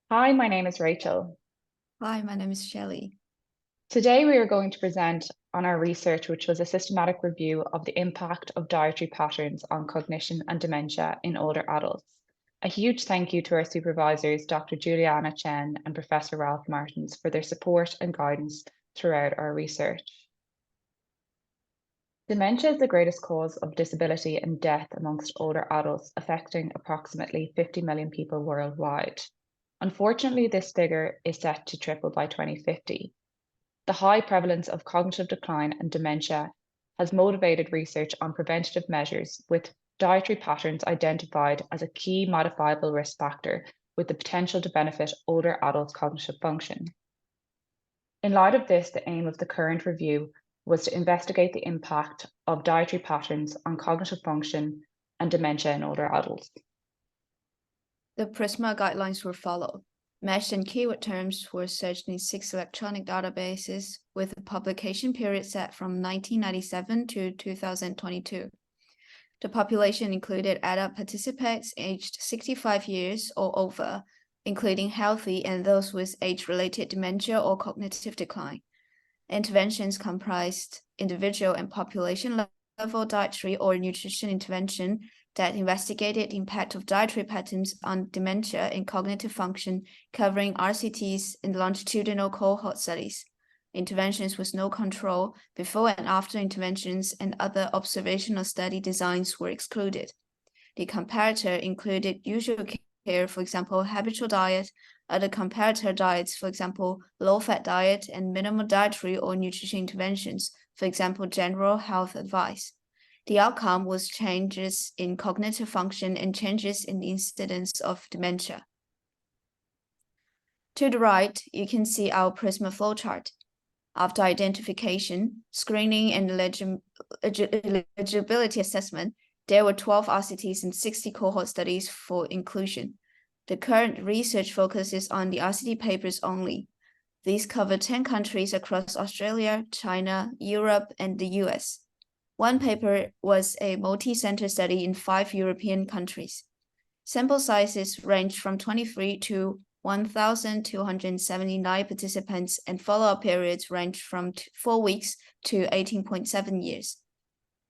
Hi, my name is Rachel. Hi, my name is Shelley. Today we are going to present on our research, which was a systematic review of the impact of dietary patterns on cognition and dementia in older adults. A huge thank you to our supervisors, Dr. Juliana Chen and Professor Ralph Martins, for their support and guidance throughout our research. Dementia is the greatest cause of disability and death amongst older adults, affecting approximately 50 million people worldwide. Unfortunately, this figure is set to triple by 2050. The high prevalence of cognitive decline and dementia has motivated research on preventative measures, with dietary patterns identified as a key modifiable risk factor with the potential to benefit older adults' cognitive function. In light of this, the aim of the current review was to investigate the impact of dietary patterns on cognitive function and dementia in older adults. The PRISMA guidelines were followed. Matched and keyword terms were searched in 6 electronic databases with a publication period set from 1997 to 2022. The population included adult participants aged 65 years or over, including healthy and those with age-related dementia or cognitive decline. Interventions comprised individual and population level dietary or nutrition intervention that investigated the impact of dietary patterns on dementia and cognitive function, covering RCTs in longitudinal cohort studies. Interventions with no control, before and after interventions, and other observational study designs were excluded. The comparator included usual care, for example, habitual diet, other comparator diets, for example, low-fat diet, and minimal dietary or nutrition interventions, for example, general health advice. The outcome was changes in cognitive function and changes in the incidence of dementia. To the right, you can see our PRISMA flowchart. After identification, screening, and eligibility assessment, there were 12 RCTs and 60 cohort studies for inclusion. The current research focuses on the RCT papers only. These cover 10 countries across Australia, China, Europe, and the US. One paper was a multi-center study in 5 European countries. Sample sizes ranged from 23 to 1,279 participants, and follow-up periods ranged from 4 weeks to 18.7 years.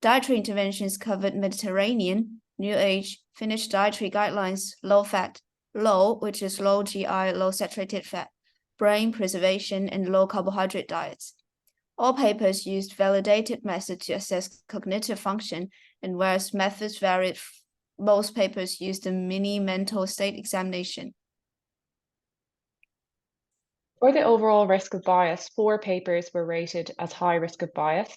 Dietary interventions covered Mediterranean, New Age, Finnish dietary guidelines, low-fat, low, which is low GI, low saturated fat, brain preservation, and low carbohydrate diets. All papers used validated methods to assess cognitive function, and whereas methods varied, most papers used a mini mental state examination. For the overall risk of bias, 4 papers were rated as high risk of bias,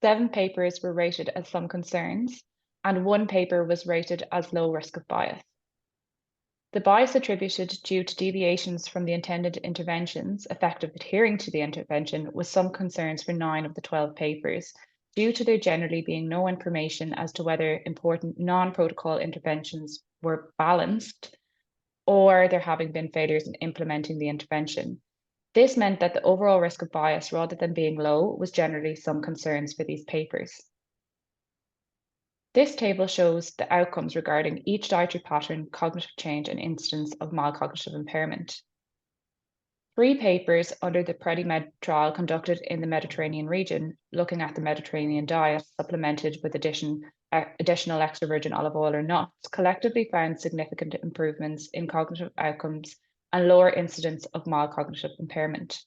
7 papers were rated as some concerns, and 1 paper was rated as low risk of bias. The bias attributed due to deviations from the intended interventions effective adhering to the intervention was some concerns for 9 of the 12 papers, due to there generally being no information as to whether important non-protocol interventions were balanced or there having been failures in implementing the intervention. This meant that the overall risk of bias, rather than being low, was generally some concerns for these papers. This table shows the outcomes regarding each dietary pattern, cognitive change, and incidence of mild cognitive impairment. 3 papers under the PREDIMED trial conducted in the Mediterranean region, looking at the Mediterranean diet supplemented with additional extra virgin olive oil or nuts, collectively found significant improvements in cognitive outcomes and lower incidence of mild cognitive impairment.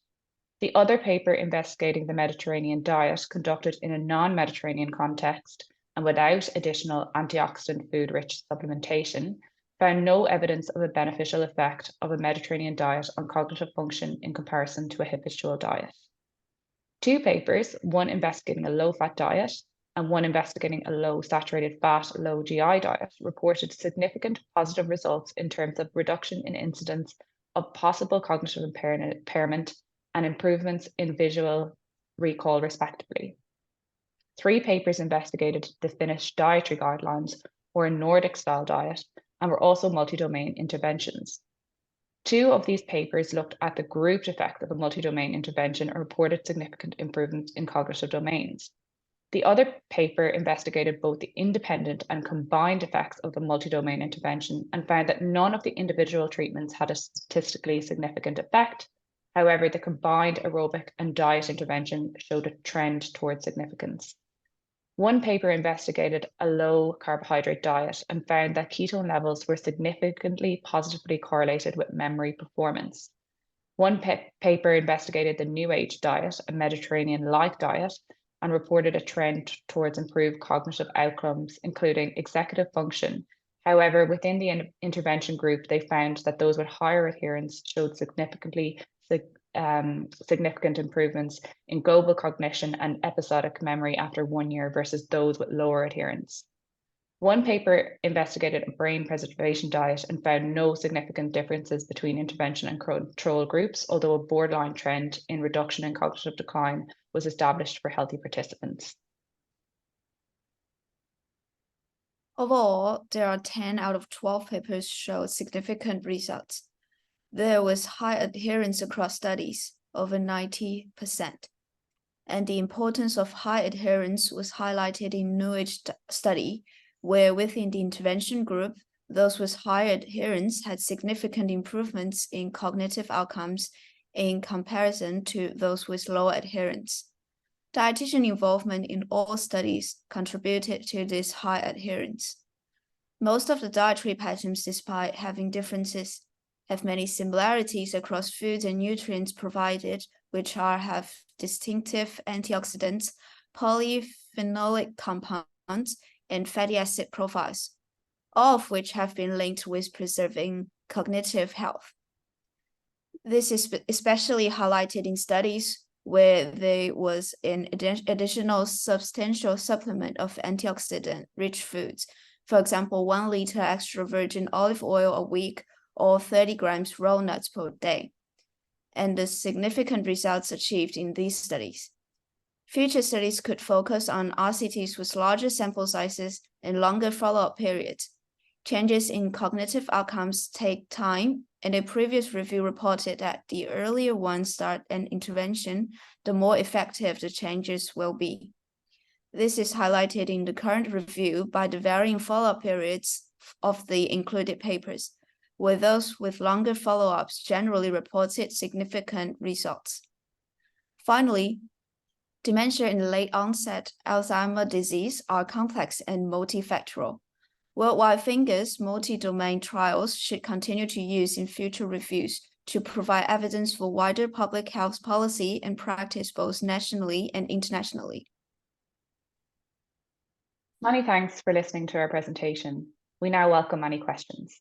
The other paper investigating the Mediterranean diet, conducted in a non-Mediterranean context and without additional antioxidant food-rich supplementation, found no evidence of a beneficial effect of a Mediterranean diet on cognitive function in comparison to a habitual diet. 2 papers, one investigating a low-fat diet and one investigating a low saturated fat, low GI diet, reported significant positive results in terms of reduction in incidence of possible cognitive impairment and improvements in visual recall, respectively. 3 papers investigated the Finnish dietary guidelines or a Nordic-style diet and were also multi-domain interventions. 2 of these papers looked at the grouped effect of a multi-domain intervention and reported significant improvements in cognitive domains. The other paper investigated both the independent and combined effects of the multi-domain intervention and found that none of the individual treatments had a statistically significant effect. However, the combined aerobic and diet intervention showed a trend towards significance. One paper investigated a low carbohydrate diet and found that ketone levels were significantly positively correlated with memory performance. One paper investigated the New Age diet, a Mediterranean-like diet, and reported a trend towards improved cognitive outcomes, including executive function. However, within the intervention group, they found that those with higher adherence showed significant improvements in global cognition and episodic memory after 1 year versus those with lower adherence. One paper investigated a brain preservation diet and found no significant differences between intervention and control groups, although a borderline trend in reduction in cognitive decline was established for healthy participants. Overall, there are 10 out of 12 papers showed significant results. There was high adherence across studies, over 90%. And the importance of high adherence was highlighted in New Age study, where within the intervention group, those with high adherence had significant improvements in cognitive outcomes in comparison to those with lower adherence. Dietitian involvement in all studies contributed to this high adherence. Most of the dietary patterns, despite having differences, have many similarities across foods and nutrients provided, which have distinctive antioxidants, polyphenolic compounds, and fatty acid profiles, all of which have been linked with preserving cognitive health. This is especially highlighted in studies where there was an additional substantial supplement of antioxidant-rich foods, for example, 1 liter extra virgin olive oil a week or 30 grams raw nuts per day, and the significant results achieved in these studies. Future studies could focus on RCTs with larger sample sizes and longer follow-up periods. Changes in cognitive outcomes take time, and a previous review reported that the earlier one start an intervention, the more effective the changes will be. This is highlighted in the current review by the varying follow-up periods of the included papers, where those with longer follow-ups generally reported significant results. Finally, dementia and late-onset Alzheimer's disease are complex and multifactorial. Worldwide fingers multi-domain trials should continue to use in future reviews to provide evidence for wider public health policy and practice both nationally and internationally. Many thanks for listening to our presentation. We now welcome any questions.